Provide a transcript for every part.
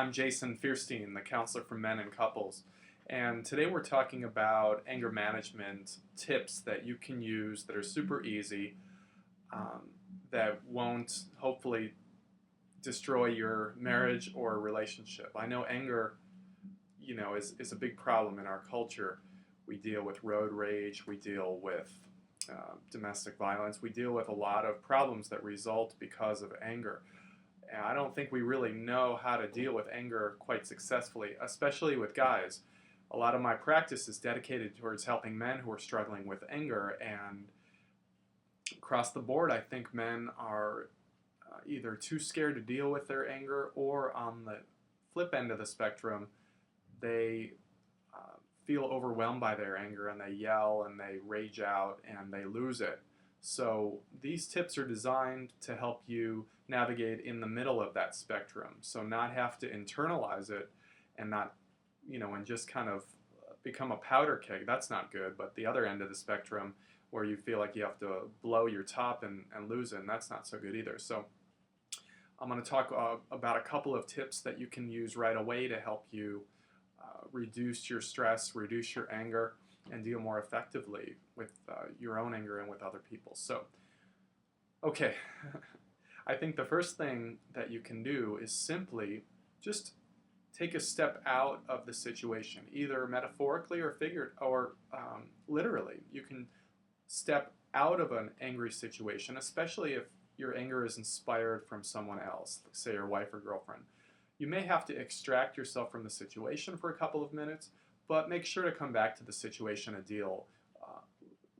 I'm Jason Fierstein, the counselor for men and couples. And today we're talking about anger management tips that you can use that are super easy, that won't hopefully destroy your marriage or relationship. I know anger, is a big problem in our culture. We deal with road rage, we deal with domestic violence, we deal with a lot of problems that result because of anger. And I don't think we really know how to deal with anger quite successfully, especially with guys. A lot of my practice is dedicated towards helping men who are struggling with anger, and across the board, I think men are either too scared to deal with their anger, or on the flip end of the spectrum, they feel overwhelmed by their anger and they yell and they rage out and they lose it. So these tips are designed to help you navigate in the middle of that spectrum. So not have to internalize it and not, and just kind of become a powder keg. That's not good. But the other end of the spectrum where you feel like you have to blow your top and lose it, and that's not so good either. So I'm going to talk about a couple of tips that you can use right away to help you reduce your stress, reduce your anger, and deal more effectively with your own anger and with other people. So, okay, I think the first thing that you can do is simply just take a step out of the situation, either metaphorically or literally. You can step out of an angry situation, especially if your anger is inspired from someone else, like say your wife or girlfriend. You may have to extract yourself from the situation for a couple of minutes, but make sure to come back to the situation and deal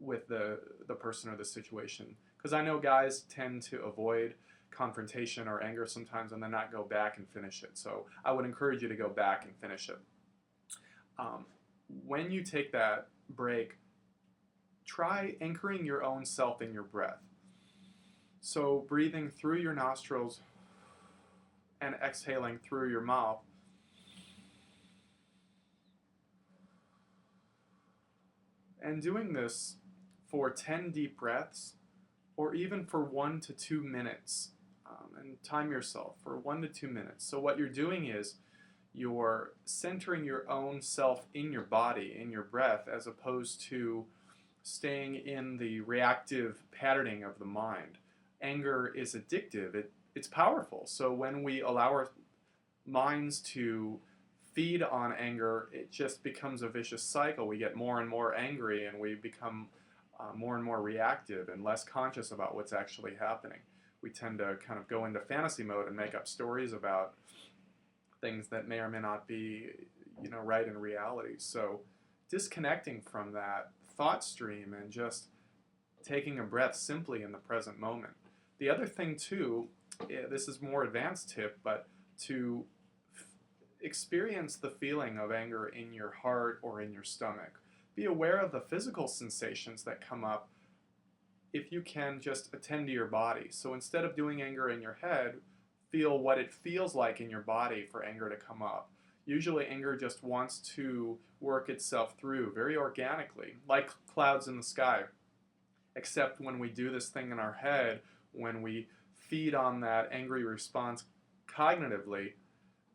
with the person or the situation. Because I know guys tend to avoid confrontation or anger sometimes and then not go back and finish it. So I would encourage you to go back and finish it. When you take that break, try anchoring your own self in your breath. So breathing through your nostrils and exhaling through your mouth. And doing this for 10 deep breaths, or even for 1 to 2 minutes. And time yourself for 1 to 2 minutes. So what you're doing is you're centering your own self in your body, in your breath, as opposed to staying in the reactive patterning of the mind. Anger is addictive. It's powerful. So when we allow our minds to feed on anger, it just becomes a vicious cycle. We get more and more angry, and we become more and more reactive and less conscious about what's actually happening. We tend to kind of go into fantasy mode and make up stories about things that may or may not be, right in reality. So disconnecting from that thought stream and just taking a breath simply in the present moment. The other thing too, this is more advanced tip, but to experience the feeling of anger in your heart or in your stomach. Be aware of the physical sensations that come up if you can just attend to your body. So instead of doing anger in your head, feel what it feels like in your body for anger to come up. Usually anger just wants to work itself through very organically, like clouds in the sky. Except when we do this thing in our head, when we feed on that angry response cognitively,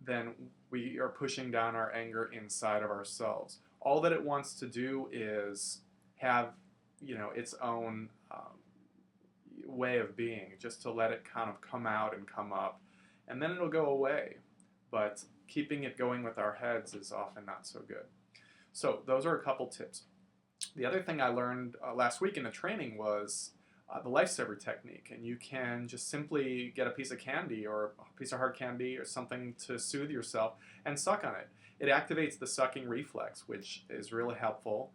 then we are pushing down our anger inside of ourselves. All that it wants to do is have, its own way of being, just to let it kind of come out and come up, and then it'll go away. But keeping it going with our heads is often not so good. So those are a couple tips. The other thing I learned last week in a training was the Lifesaver Technique, and you can just simply get a piece of candy or a piece of hard candy or something to soothe yourself and suck on it. It activates the sucking reflex, which is really helpful,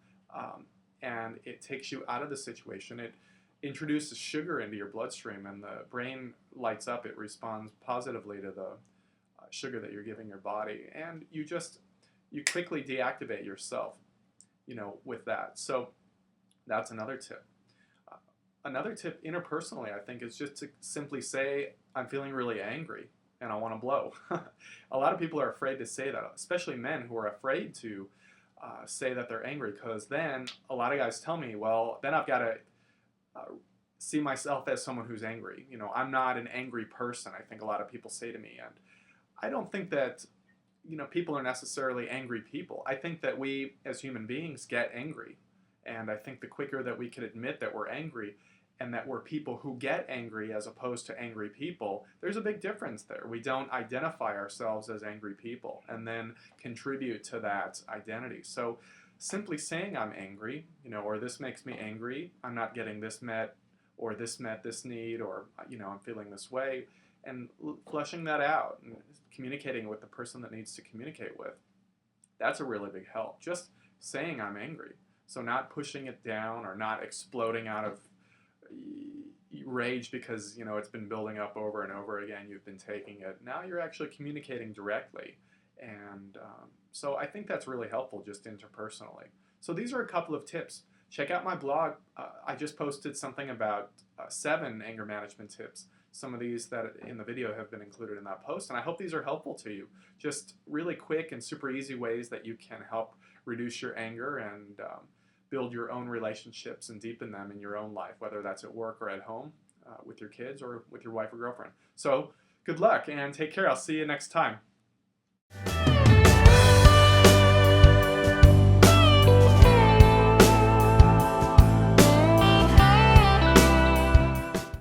and it takes you out of the situation. It introduces sugar into your bloodstream, and the brain lights up. It responds positively to the sugar that you're giving your body, and you quickly deactivate yourself, with that. So that's another tip. Another tip interpersonally, I think, is just to simply say, I'm feeling really angry and I want to blow. A lot of people are afraid to say that, especially men who are afraid to say that they're angry, because then a lot of guys tell me, well, then I've got to see myself as someone who's angry. I'm not an angry person, I think a lot of people say to me. And I don't think that people are necessarily angry people. I think that we as human beings get angry. And I think the quicker that we can admit that we're angry and that we're people who get angry as opposed to angry people, there's a big difference there. We don't identify ourselves as angry people and then contribute to that identity. So simply saying I'm angry, or this makes me angry, I'm not getting this met, or this met this need, or I'm feeling this way, and fleshing that out and communicating with the person that needs to communicate with, that's a really big help. Just saying I'm angry. So not pushing it down or not exploding out of rage because it's been building up over and over again. You've been taking it. Now you're actually communicating directly, and so I think that's really helpful just interpersonally. So these are a couple of tips. Check out my blog. I just posted something about 7 anger management tips. Some of these that in the video have been included in that post, and I hope these are helpful to you. Just really quick and super easy ways that you can help reduce your anger and build your own relationships and deepen them in your own life, whether that's at work or at home, with your kids or with your wife or girlfriend. So good luck and take care. I'll see you next time.